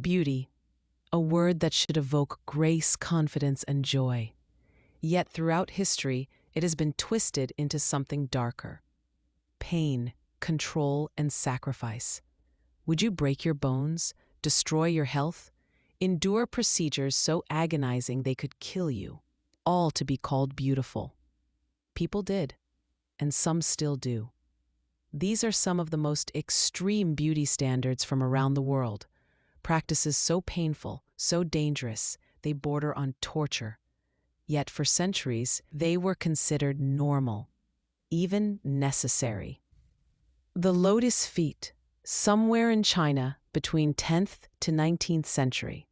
beauty, a word that should evoke grace, confidence, and joy. Yet throughout history, it has been twisted into something darker: pain, control, and sacrifice. Would you break your bones, destroy your health, endure procedures so agonizing they could kill you, all to be called beautiful? People did, and some still do. These are some of the most extreme beauty standards from around the world, practices so painful, so dangerous, they border on torture. Yet for centuries, they were considered normal, even necessary. The lotus feet, somewhere in China between 10th to 19th century.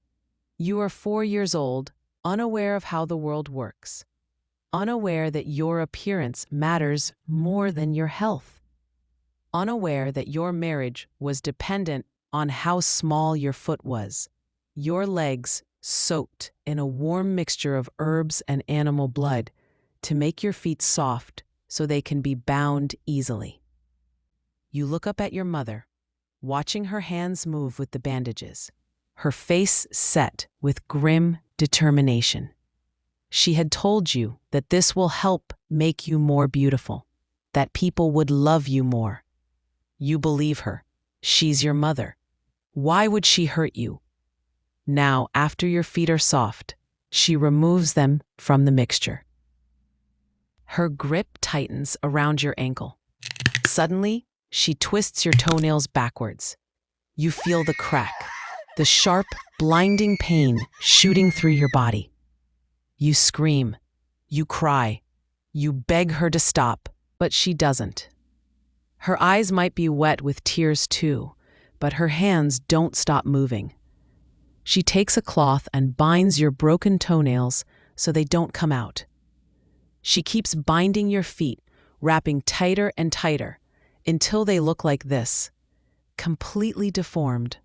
You are 4 years old, unaware of how the world works, unaware that your appearance matters more than your health, unaware that your marriage was dependent on how small your foot was, your legs soaked in a warm mixture of herbs and animal blood to make your feet soft so they can be bound easily. You look up at your mother, watching her hands move with the bandages, her face set with grim determination. She had told you that this will help make you more beautiful, that people would love you more. You believe her. She's your mother. Why would she hurt you? Now, after your feet are soft, she removes them from the mixture. Her grip tightens around your ankle. Suddenly, she twists your toenails backwards. You feel the crack, the sharp, blinding pain shooting through your body. You scream, you cry, you beg her to stop, but she doesn't. Her eyes might be wet with tears too, but her hands don't stop moving. She takes a cloth and binds your broken toenails so they don't come out. She keeps binding your feet, wrapping tighter and tighter, until they look like this, completely deformed,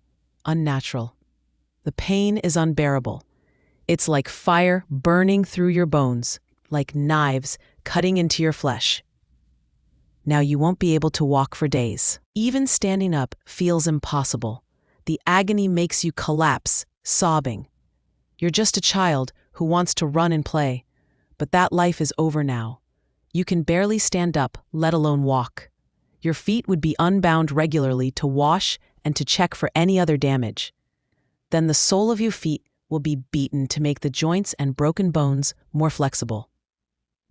unnatural. The pain is unbearable. It's like fire burning through your bones, like knives cutting into your flesh. Now you won't be able to walk for days. Even standing up feels impossible. The agony makes you collapse, sobbing. You're just a child who wants to run and play, but that life is over now. You can barely stand up, let alone walk. Your feet would be unbound regularly to wash and to check for any other damage. Then the sole of your feet will be beaten to make the joints and broken bones more flexible.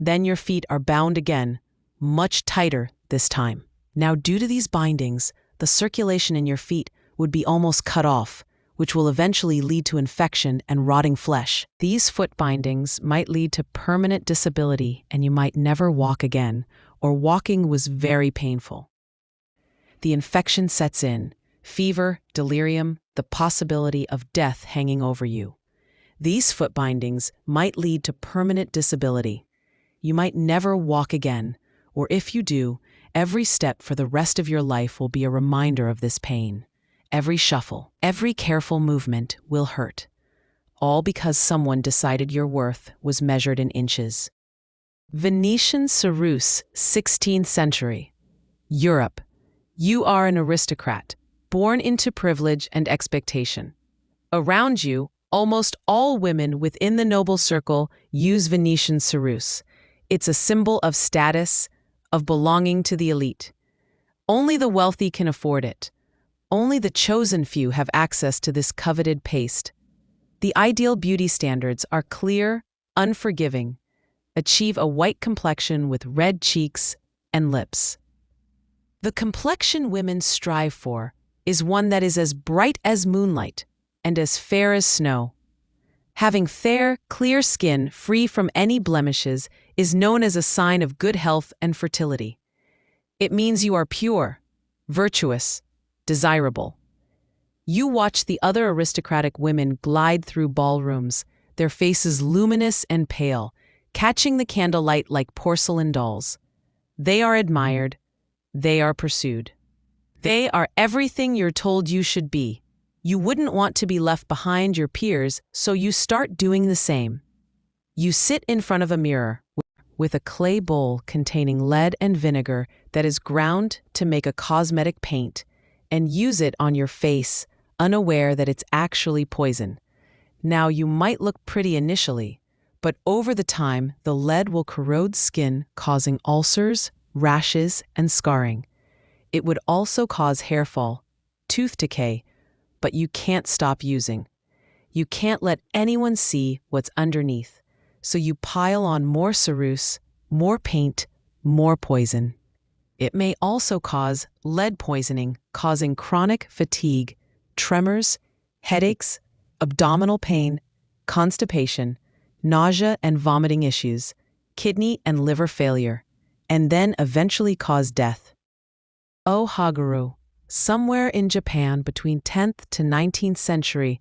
Then your feet are bound again, much tighter this time. Now, due to these bindings, the circulation in your feet would be almost cut off, which will eventually lead to infection and rotting flesh. These foot bindings might lead to permanent disability, and you might never walk again, or walking was very painful. The infection sets in, fever, delirium, the possibility of death hanging over you. These foot bindings might lead to permanent disability. You might never walk again, or if you do, every step for the rest of your life will be a reminder of this pain. Every shuffle, every careful movement will hurt, all because someone decided your worth was measured in inches. Venetian Cerusse, 16th century. Europe. You are an aristocrat, born into privilege and expectation. Around you, almost all women within the noble circle use Venetian Cerusse. It's a symbol of status, of belonging to the elite. Only the wealthy can afford it. Only the chosen few have access to this coveted paste. The ideal beauty standards are clear, unforgiving. Achieve a white complexion with red cheeks and lips. The complexion women strive for is one that is as bright as moonlight and as fair as snow. Having fair, clear skin free from any blemishes is known as a sign of good health and fertility. It means you are pure, virtuous, desirable. You watch the other aristocratic women glide through ballrooms, their faces luminous and pale, catching the candlelight like porcelain dolls. They are admired. They are pursued. They are everything you're told you should be. You wouldn't want to be left behind your peers, so you start doing the same. You sit in front of a mirror with a clay bowl containing lead and vinegar that is ground to make a cosmetic paint, and use it on your face, unaware that it's actually poison. Now, you might look pretty initially, but over the time, the lead will corrode skin, causing ulcers, rashes, and scarring. It would also cause hair fall, tooth decay, but you can't stop using. You can't let anyone see what's underneath, so you pile on more ceruse, more paint, more poison. It may also cause lead poisoning, causing chronic fatigue, tremors, headaches, abdominal pain, constipation, nausea and vomiting issues, kidney and liver failure, and then eventually cause death. O Haguru, somewhere in Japan between 10th to 19th century,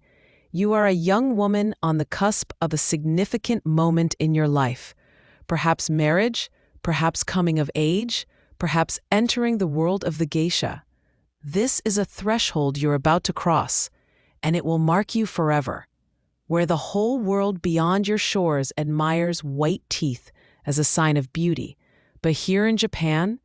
you are a young woman on the cusp of a significant moment in your life, perhaps marriage, perhaps coming of age, perhaps entering the world of the geisha. This is a threshold you're about to cross, and it will mark you forever, where the whole world beyond your shores admires white teeth as a sign of beauty. But here in Japan,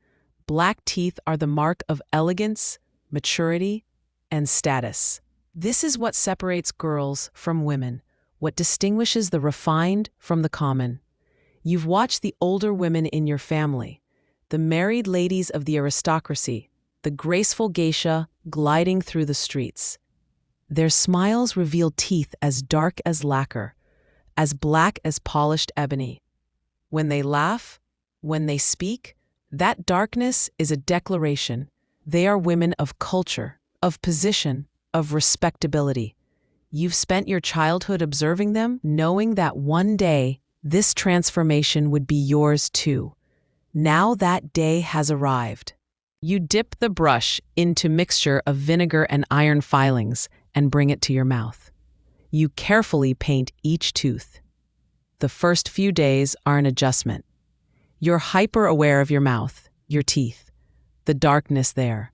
black teeth are the mark of elegance, maturity, and status. This is what separates girls from women, what distinguishes the refined from the common. You've watched the older women in your family, the married ladies of the aristocracy, the graceful geisha gliding through the streets. Their smiles reveal teeth as dark as lacquer, as black as polished ebony. When they laugh, when they speak, that darkness is a declaration. They are women of culture, of position, of respectability. You've spent your childhood observing them, knowing that one day this transformation would be yours too. Now that day has arrived. You dip the brush into mixture of vinegar and iron filings and bring it to your mouth. You carefully paint each tooth. The first few days are an adjustment. You're hyper-aware of your mouth, your teeth, the darkness there.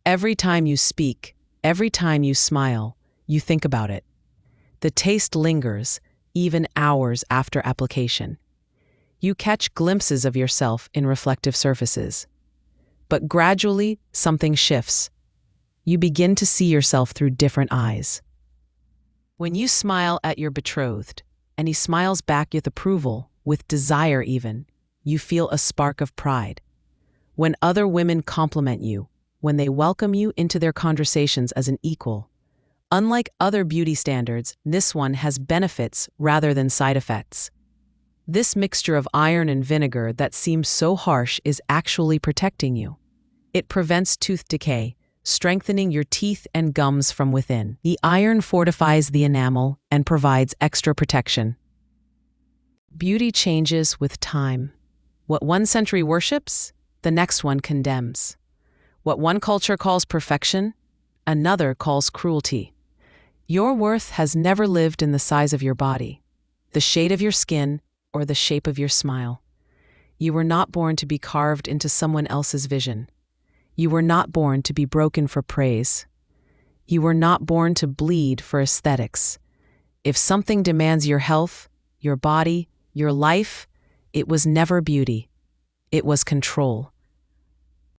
Every time you speak, every time you smile, you think about it. The taste lingers, even hours after application. You catch glimpses of yourself in reflective surfaces. But gradually, something shifts. You begin to see yourself through different eyes. When you smile at your betrothed, and he smiles back with approval, with desire even, you feel a spark of pride. When other women compliment you, when they welcome you into their conversations as an equal. Unlike other beauty standards, this one has benefits rather than side effects. This mixture of iron and vinegar that seems so harsh is actually protecting you. It prevents tooth decay, strengthening your teeth and gums from within. The iron fortifies the enamel and provides extra protection. Beauty changes with time. What one century worships, the next one condemns. What one culture calls perfection, another calls cruelty. Your worth has never lived in the size of your body, the shade of your skin, or the shape of your smile. You were not born to be carved into someone else's vision. You were not born to be broken for praise. You were not born to bleed for aesthetics. If something demands your health, your body, your life, it was never beauty. It was control.